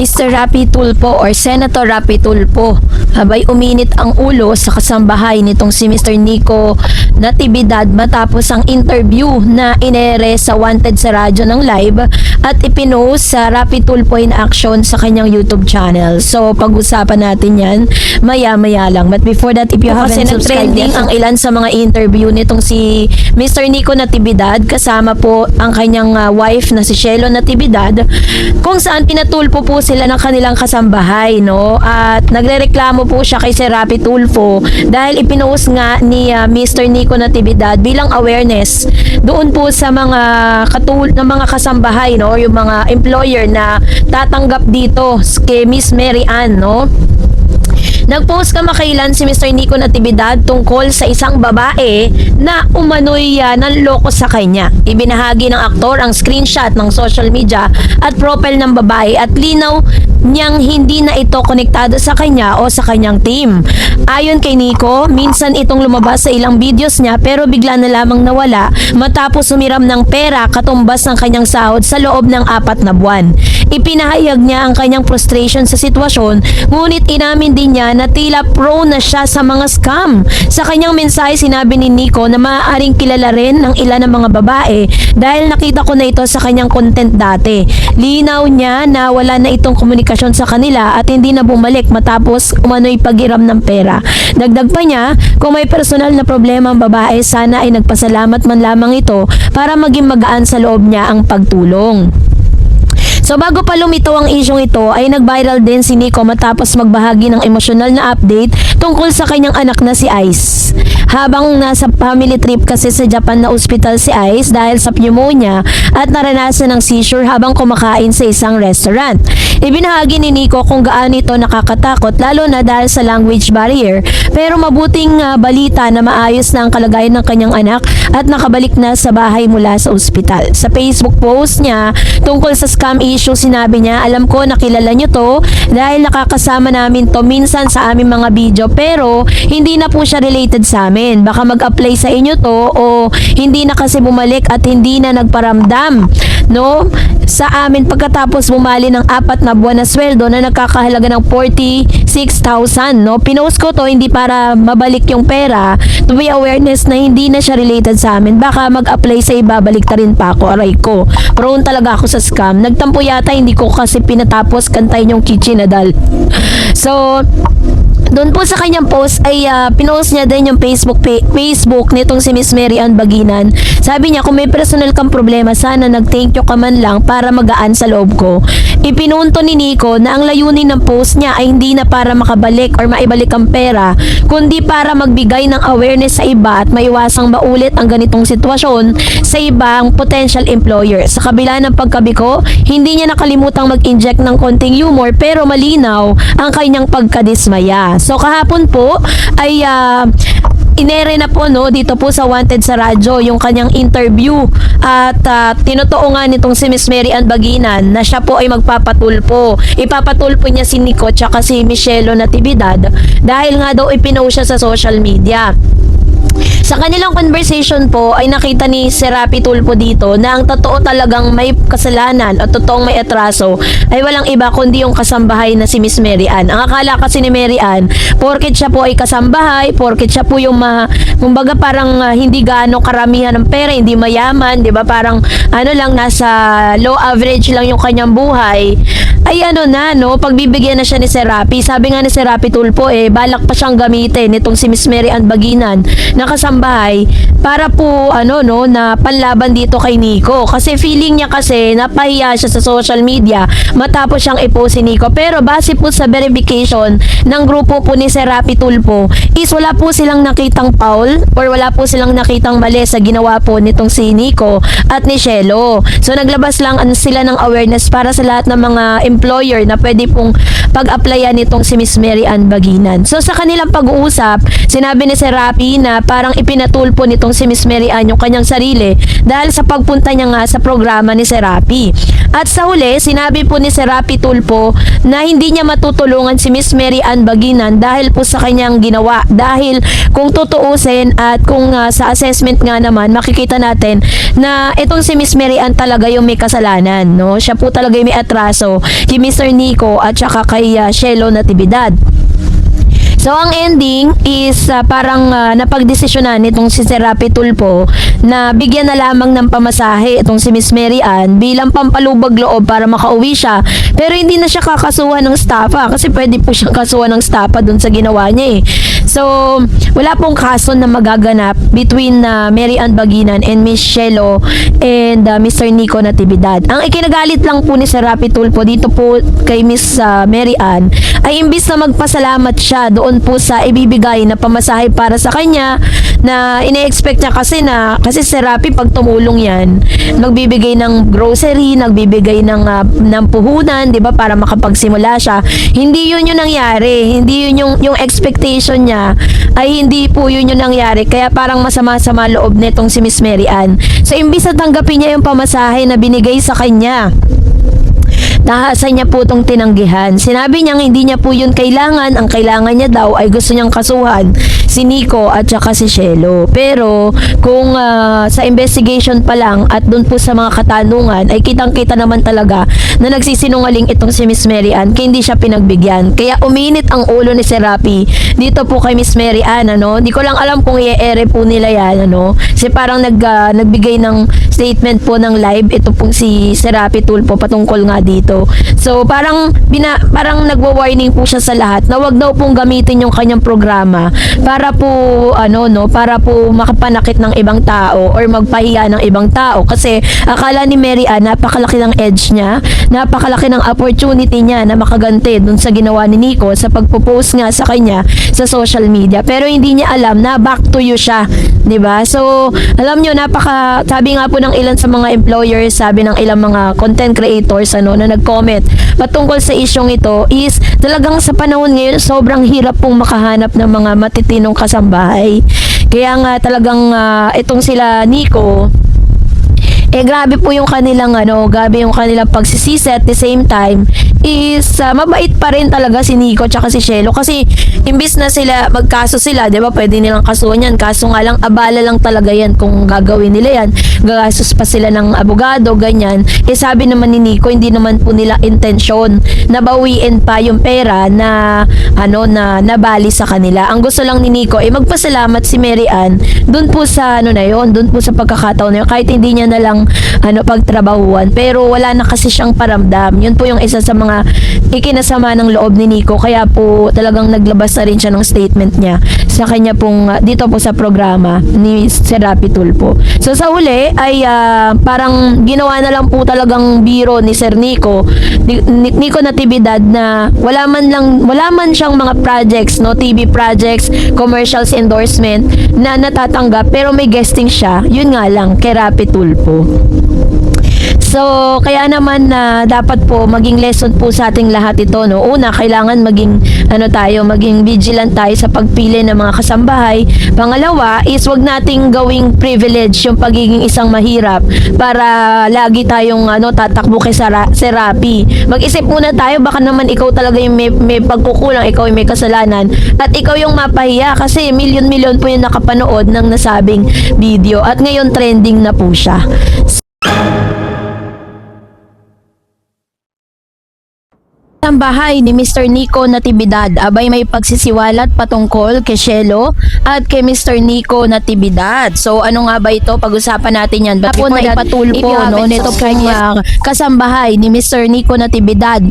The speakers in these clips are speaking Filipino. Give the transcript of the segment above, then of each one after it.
Mr. Rapi Tulfo or Senator Rapi Tulfo, habay uminit ang ulo sa kasambahay nitong si Mr. Nico Natividad matapos ang interview na inere sa Wanted sa radyo ng live at ipinost sa Rapi Tulfo in action sa kanyang YouTube channel. So pag-usapan natin yan maya-maya lang. But before that, if you haven't subscribed yet, ang ilan sa mga interview nitong si Mr. Nico Natividad kasama po ang kanyang wife na si Shelo Natividad, kung saan pinatulpo po sila ng kanilang kasambahay, no? At nagrereklamo po siya kay Sir Rapi Tulfo dahil ipinost nga ni Mr. Nico Natividad bilang awareness doon po sa mga mga kasambahay, no? Yung mga employer na tatanggap dito kay Miss Mary Ann, no? Nagpost kamakailan si Mr. Nico Natividad tungkol sa isang babae na umano'y nanloko sa kanya. Ibinahagi ng aktor ang screenshot ng social media at profile ng babae at linaw niyang hindi na ito konektado sa kanya o sa kanyang team. Ayon kay Nico, minsan itong lumabas sa ilang videos niya pero bigla na lamang nawala matapos sumiram ng pera katumbas ng kanyang sahod sa loob ng 4 na buwan. Ipinahayag niya ang kanyang frustration sa sitwasyon, ngunit inamin din niya na tila prone na siya sa mga scam. Sa kanyang mensahe, sinabi ni Nico na maaaring kilala rin ng ilan ng mga babae dahil nakita ko na ito sa kanyang content dati. Linaw niya na wala na itong komunikasyon sa kanila at hindi na bumalik matapos umano'y paghiram ng pera. Dagdag pa niya, kung may personal na problema ang babae, sana ay nagpasalamat man lamang ito para maging magaan sa loob niya ang pagtulong. So bago pa lumitaw ang isyong ito ay nag-viral din si Nico matapos magbahagi ng emosyonal na update tungkol sa kanyang anak na si Ice. Habang nasa family trip kasi sa Japan na ospital si Ice dahil sa pneumonia at naranasan ng seizure habang kumakain sa isang restaurant. Ibinahagi ni Nico kung gaano ito nakakatakot lalo na dahil sa language barrier, pero mabuting balita na maayos na ang kalagayan ng kanyang anak at nakabalik na sa bahay mula sa ospital. Sa Facebook post niya tungkol sa scam issue, sinabi niya, alam ko nakilala niyo to dahil nakakasama namin to minsan sa aming mga video pero hindi na po siya related sa amin. Baka mag-apply sa inyo to o hindi na kasi bumalik at hindi na nagparamdam, no? Sa amin pagkatapos bumali ng 4 na buwan na sweldo na nagkakahalaga ng 46,000, no? Pinost ko to hindi para mabalik yung pera, to be awareness na hindi na siya related sa amin. Baka mag-apply sa iba, balik ta rin pa ako, aray ko. Prone talaga ako sa scam. Nagtampo yata, hindi ko kasi pinatapos kantayin yung Kichinadal. So doon po sa kanyang post ay pinost niya din yung Facebook nitong si Miss Mary Ann Baginan. Sabi niya, kung may personal kang problema, sana nag-thank you ka man lang para magaan sa loob ko. Ipinunto ni Nico na ang layunin ng post niya ay hindi na para makabalik or maibalik ang pera, kundi para magbigay ng awareness sa iba at maiwasang maulit ang ganitong sitwasyon sa ibang potential employer. Sa kabila ng pagkabiko, hindi niya nakalimutang mag-inject ng konting humor pero malinaw ang kanyang pagkadismaya. So kahapon po ay inere na po, no, dito po sa Wanted sa radyo yung kanyang interview at tinotoo nga nitong si Miss Mary Ann Baginan na siya po ay magpapatulpo. Ipapatulpo niya si Nico tsaka si Michelo Natividad dahil nga daw ipinost siya sa social media. Sa kanilang conversation po ay nakita ni Sir Rapi Tulfo dito na ang totoo talagang may kasalanan o totoong may atraso ay walang iba kundi yung kasambahay na si Miss Mary Ann. Ang akala kasi ni Mary Ann, porket siya po ay kasambahay, porket siya po yung kumbaga parang hindi gaano karamihan ng pera, hindi mayaman, 'di ba? Parang ano lang, nasa low average lang yung kanyang buhay. Ay ano na, no, pagbibigyan na siya ni Sir Rapi. Sabi nga ni Sir Rapi Tulfo balak pa siyang gamitin nitong si Miss Mary Ann Baginan na kasambahay para po na panlaban dito kay Nico. Kasi feeling niya kasi napahiya siya sa social media matapos siyang i-post si Nico. Pero base po sa verification ng grupo po ni Sir Rapi Tulfo is wala po silang nakitang foul or wala po silang nakitang mali sa ginawa po nitong si Nico at ni Shelo. So naglabas lang sila ng awareness para sa lahat ng mga employer na pwede pong pag-applyan nitong si Miss Mary Ann Baginan. So sa kanilang pag-uusap, sinabi ni Sir Rapi na parang ipinatulpo nitong si Miss Mary Ann yung kanyang sarili dahil sa pagpunta niya nga sa programa ni Serapi. At sa huli, sinabi po ni Serapi Tulfo na hindi niya matutulungan si Miss Mary Ann Baginan dahil po sa kanyang ginawa. Dahil kung tutuusin at kung sa assessment nga naman, makikita natin na itong si Miss Mary Ann talaga yung may kasalanan, no? Siya po talaga yung may atraso kay Mr. Nico at saka kay Shelo Natividad. So, ang ending is parang napagdesisyonan nitong si Serapi Tulfo na bigyan na lamang ng pamasahe itong si Miss Mary Ann bilang pampalubag loob para makauwi siya. Pero hindi na siya kakasuhan ng stapa kasi pwede po siyang kasuhan ng stapa dun sa ginawa niya eh. So, wala pong kaso na magaganap between Mary Ann Baginan and Miss Shelo and Mr. Nico Natividad. Ang ikinagalit lang po ni Serapi Tulfo dito po kay Miss Mary Ann ay imbis na magpasalamat siya doon po sa ibibigay na pamasahe para sa kanya na ine-expect niya kasi Serapi pag tumulong yan, nagbibigay ng grocery, nagbibigay ng puhunan, 'di ba, para makapagsimula siya. Hindi yun yung nangyari. Hindi yun yung expectation niya ay hindi po yun yung nangyari. Kaya parang masama-sama loob nitong si Miss Mary Ann. So imbis na tanggapin niya yung pamasahe na binigay sa kanya, tahasan niya po itong tinanggihan. Sinabi niyang hindi niya po yun kailangan. Ang kailangan niya daw ay gusto niyang kasuhan si Nico at saka si Shelo. Pero kung sa investigation pa lang at dun po sa mga katanungan ay kitang-kita naman talaga na nagsisinungaling itong si Miss Mary Ann kaya hindi siya pinagbigyan. Kaya uminit ang ulo ni Serapi dito po kay Miss Mary Ann, ano? Di ko lang alam kung i-ere po nila yan, ano? Kasi parang nagbigay ng statement po ng live ito pong si Serapi Tulfo patungkol nga dito. So parang nagwa-warning po siya sa lahat na wag daw pong gamitin yung kanyang programa para po para po makapanakit ng ibang tao or magpahiya ng ibang tao kasi akala ni Mary Ann napakalaki ng edge niya, napakalaki ng opportunity niya na makaganti dun sa ginawa ni Nico sa pagpo-post nga sa kanya sa social media. Pero hindi niya alam na back to you siya, 'di ba? So alam niyo sabi nga po ng ilan sa mga employers, sabi ng ilang mga content creators na nag-comment patungkol sa isyong ito is talagang sa panahon ngayon sobrang hirap pong makahanap ng mga matitinong kasambahay. Kaya nga talagang itong sila Nico grabe po yung kanilang grabe yung kanilang pagsisisi at the same time is mabait pa rin talaga si Nico tsaka si Shelo kasi imbis na sila magkaso sila, 'di ba? Pwede nilang kasuhan yan. Kaso nga lang abala lang talaga yan kung gagawin nila yan. Gagastos pa sila ng abogado, ganyan. Sabi naman ni Nico, hindi naman po nila intensyon na bawiin pa yung pera na na nabali sa kanila. Ang gusto lang ni Nico magpasalamat si Mary Ann doon po sa doon po sa pagkakataon na yun, kahit hindi niya na lang pagtrabahuan, pero wala na kasi siyang paramdam. Yun po yung isa sa mga ikinasama ng loob ni Nico, kaya po talagang naglabas na rin siya ng statement niya sa kanya pong dito po sa programa ni Serapi Tulfo. So sa huli ay parang ginawa na lang po talagang biro ni Sir Nico Natividad na wala man siyang mga projects, TV projects, commercials, endorsement na natatanggap, pero may guesting siya. Yun nga lang kay Rapi Tulfo. So, kaya naman na dapat po maging lesson po sa ating lahat ito, no. Una, kailangan maging maging vigilant tayo sa pagpili ng mga kasambahay. Pangalawa is wag nating gawing privilege yung pagiging isang mahirap para lagi tayong tatakbo kay Serapi. Mag-isip muna tayo, baka naman ikaw talaga yung may pagkukulang, ikaw yung may kasalanan at ikaw yung mapahiya kasi milyon-milyon po yung nakapanood ng nasabing video at ngayon trending na po siya. Ang bahay ni Mr. Nico Natividad abay may pagsisiwalat patungkol kay Shelo at kay Mr. Nico Natividad. So ano nga ba ito? Pag-usapan natin yan. But before na ipatulpo nito pong kasambahay ni Mr. Nico Natividad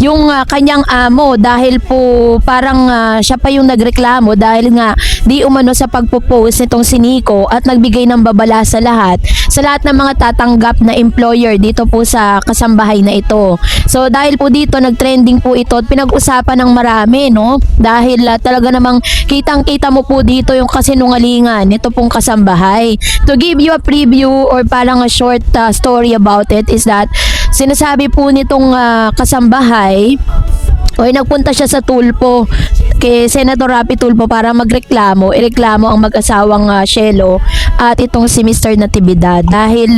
yung kanyang amo dahil po parang siya pa yung nagreklamo dahil nga di umano sa pagpo-post nitong si Nico at nagbigay ng babala sa lahat ng mga tatanggap na employer dito po sa kasambahay na ito. So dahil po dito nagtrending po ito at pinag-usapan ng marami, no? Dahil talaga namang kitang-kita mo po dito yung kasinungalingan nito pong kasambahay. To give you a preview or parang a short story about it is that sinasabi po nitong kasambahay nagpunta siya sa Tulfo kay Senator Rapi Tulfo para ireklamo ang mag-asawang Shelo at itong si Mr. Natividad dahil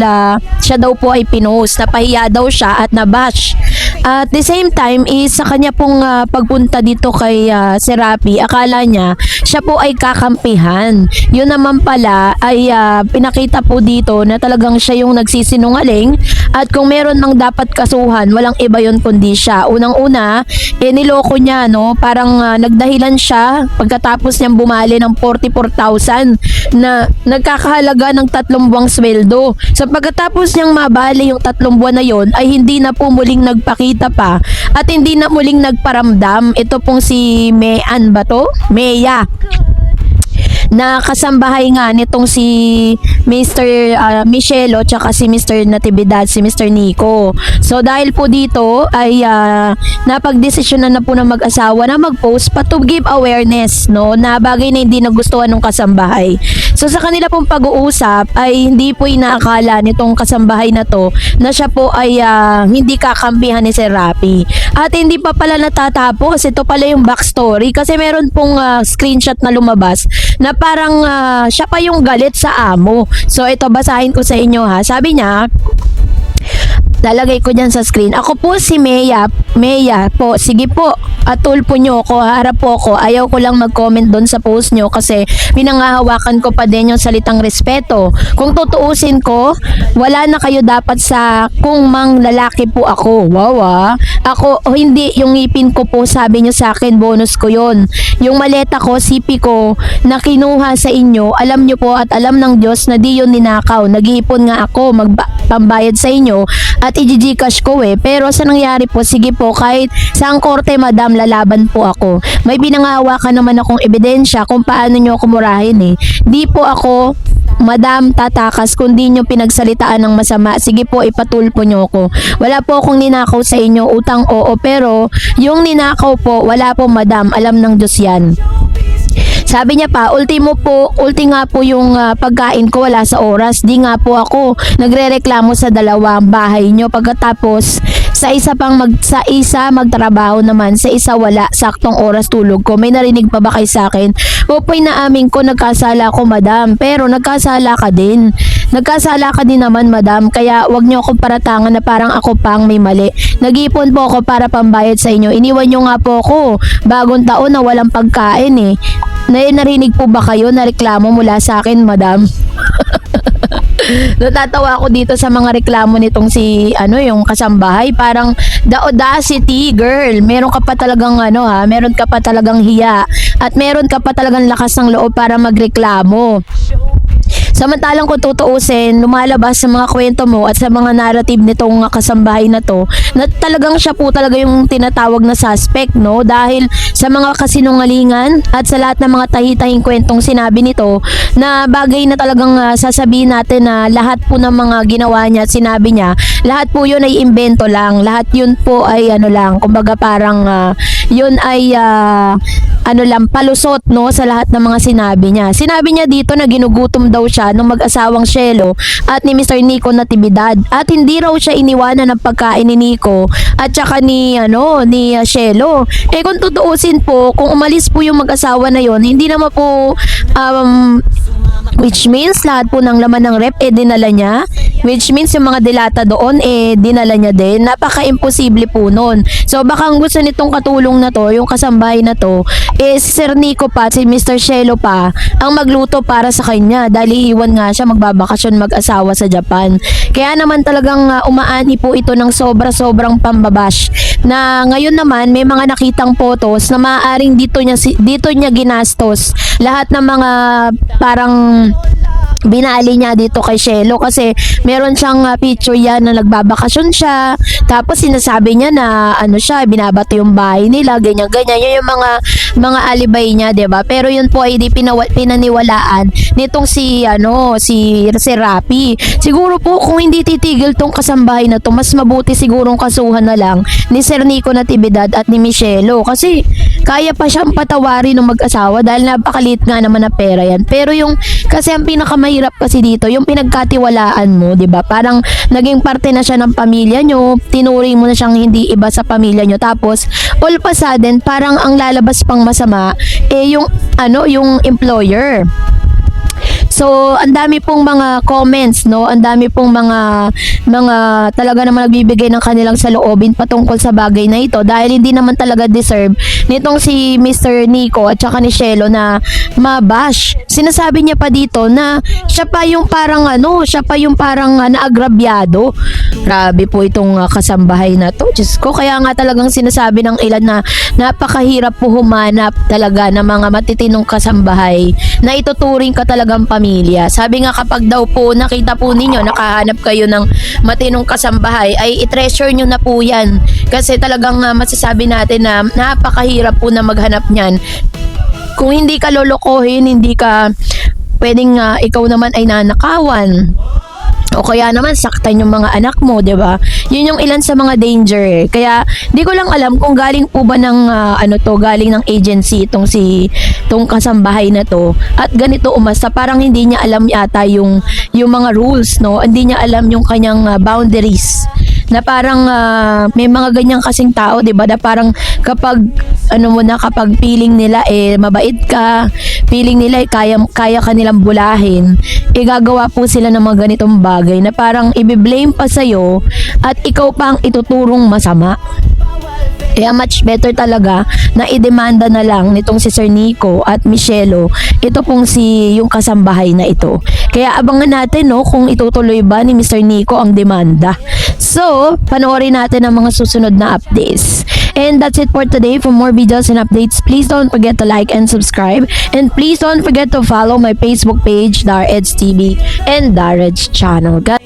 siya daw po ay pinost, napahiya daw siya at nabash. At the same time is sa kanya pong pagpunta dito kay si Rapi, akala niya siya po ay kakampihan. Yun naman pala ay pinakita po dito na talagang siya yung nagsisinungaling at kung meron mang dapat kasuhan, walang iba yun kundi siya. Unang-una, niloko niya, no? Parang nagdahilan siya pagkatapos niyang bumali ng 44,000 na nagkakahalaga ng 3 buwang sweldo. So pagkatapos niyang mabali yung 3 buwan na yon ay hindi na po muling nagpakita pa at hindi na muling nagparamdam. Ito pong si Meya na kasambahay nga nitong si Mr. Michelo tsaka si Mr. Natividad, si Mr. Nico. So dahil po dito ay napagdesisyonan na po ng mag-asawa na mag-post pa to give awareness, no, na bagay na hindi nagustuhan ng kasambahay. So sa kanila pong pag-uusap ay hindi po inaakala nitong kasambahay na to na siya po ay hindi kakampihan ni Sir Rapi. At hindi pa pala natatapos, ito pala yung backstory kasi meron pong screenshot na lumabas na parang siya pa yung galit sa amo. So ito, basahin ko sa inyo ha. Sabi niya, lalagay ko dyan sa screen. Ako po si Meya po, sige po, Tulfo nyo ko, harap po ko. Ayaw ko lang mag-comment doon sa post nyo kasi pinangahawakan ko pa din yung salitang respeto. Kung tutuusin ko, wala na kayo dapat sa kung mang lalaki po ako. Wow. Ako, hindi, yung ngipin ko po, sabi nyo sa akin, bonus ko yon. Yung maleta ko, sipi ko, na kinuha sa inyo, alam nyo po at alam ng Diyos na di yun ninakaw. Nag-iipon nga ako, pambayad sa inyo at i-gcash ko pero sa nangyari po, sige po, kahit saang korte madam, lalaban po ako. May binangahawakan naman akong ebidensya kung paano nyo ako murahin Di po ako madam tatakas kundi nyo pinagsalitaan ng masama. Sige po, ipatulpo nyo ako. Wala po akong ninakaw sa inyo, utang oo, pero yung ninakaw po, wala po madam, alam ng Diyos yan. Sabi niya pa, ulti nga po yung pagkain ko, wala sa oras. Di nga po ako nagrereklamo sa dalawang bahay nyo. Pagkatapos, sa isa magtrabaho naman, sa isa wala, saktong oras tulog ko. May narinig pa ba kayo sa akin? Popoy na amin ko, nagkasala ko madam. Pero nagkasala ka din. Nagkasala ka din naman madam. Kaya wag nyo akong paratangan na parang ako pang may mali. Nag-ipon po ako para pambayad sa inyo. Iniwan nyo nga po ako. Bagong taon na walang pagkain Narinig po ba kayo na reklamo mula sa akin, madam? Natatawa ako dito sa mga reklamo nitong si yung kasambahay. Parang the audacity, girl. Meron ka pa talagang meron ka pa talagang hiya at meron ka pa talagang lakas ng loob para magreklamo. Samantalang kung tutuusin, lumalabas sa mga kwento mo at sa mga narrative nitong kasambahay na to, na talagang siya po talaga yung tinatawag na suspect, no? Dahil sa mga kasinungalingan at sa lahat ng mga tahi-tahing kwentong sinabi nito, na bagay na talagang sasabihin natin na lahat po ng mga ginawa niya at sinabi niya, lahat po yun ay imbento lang. Lahat yun po ay lang, kumbaga parang yun ay palusot, no, sa lahat ng mga sinabi niya. Sinabi niya dito na ginugutom daw siya ng mag-asawang Shelo at ni Mr. Nico Natividad at hindi raw siya iniwanan ng pagkain ni Nico at saka ni Shelo. Kung tutuusin po, kung umalis po yung mag-asawa na yon, hindi naman po which means lahat po ng laman ng rep dinala niya, which means yung mga dilata doon dinala niya din. Napaka-imposible po nun. So baka ang gusto nitong katulong na to, yung kasambahay na to, si Sir Nico pa, si Mr. Shelo pa ang magluto para sa kanya dahil iiwan nga siya magbabakasyon mag-asawa sa Japan. Kaya naman talagang umaani po ito ng sobra-sobrang pambabash na ngayon naman may mga nakitang photos na maaaring dito niya ginastos lahat ng mga parang binali niya dito kay Shelo kasi meron siyang picture yan na nagbabakasyon siya, tapos sinasabi niya na binabato yung bahay nila, ganyan yun yung mga alibay niya, 'di ba? Pero yun po ay di pinaniwalaan nitong si Rapi. Siguro po kung hindi titigil tong kasambahay na to, mas mabuti sigurong kasuhan na lang ni Sir Nico Natividad at ni Michelo kasi kaya pa siyang patawarin ng mag-asawa dahil napakaliit nga naman na pera yan. Pero kasi ang pinakamahirap napakahirap kasi dito, yung pinagkatiwalaan mo, 'di ba? Parang naging parte na siya ng pamilya nyo, tinuring mo na siyang hindi iba sa pamilya nyo. Tapos all of a sudden, parang ang lalabas pang masama yung yung employer. So, ang dami pong mga comments, no? Ang dami pong mga talaga naman nagbibigay ng kanilang saloobin patungkol sa bagay na ito dahil hindi naman talaga deserve nitong si Mr. Nico at saka ni Shelo na mabash. Sinasabi niya pa dito na siya pa yung parang naagrabyado. Grabe po itong kasambahay na to. Diyos ko, kaya nga talagang sinasabi ng ilan na napakahirap po humanap talaga ng mga matitinong kasambahay na ituturing ka talagang pamilya. Sabi nga kapag daw po nakita po ninyo, nakahanap kayo ng matinong kasambahay, ay i-treasure nyo na po yan. Kasi talagang masasabi natin na napakahirap po na maghanap niyan. Kung hindi ka lolokohin, hindi ka pwedeng ikaw naman ay nanakawan. O kaya naman saktan yung mga anak mo, 'di ba? Yun yung ilan sa mga danger. Kaya di ko lang alam kung galing po ba ng galing ng agency itong kasambahay na to. At ganito umasta, parang hindi niya alam yata yung mga rules, no? Hindi niya alam yung kanyang boundaries. Na parang may mga ganyan kasing tao, 'di ba? Na parang kapag kapag feeling nila mabait ka, feeling nila kaya ka nilang bulahin, gagawa po sila ng mga ganitong bagay na parang i-blame pa sa'yo at ikaw pa ang ituturong masama. Kaya much better talaga na idemanda na lang nitong si Sir Nico at Michelo ito pong yung kasambahay na ito. Kaya abangan natin kung itutuloy ba ni Mr. Nico ang demanda. So, panoorin natin ang mga susunod na updates. And that's it for today. For more videos and updates, please don't forget to like and subscribe. And please don't forget to follow my Facebook page, Dar Edge TV and Dar Edge channel. Guys,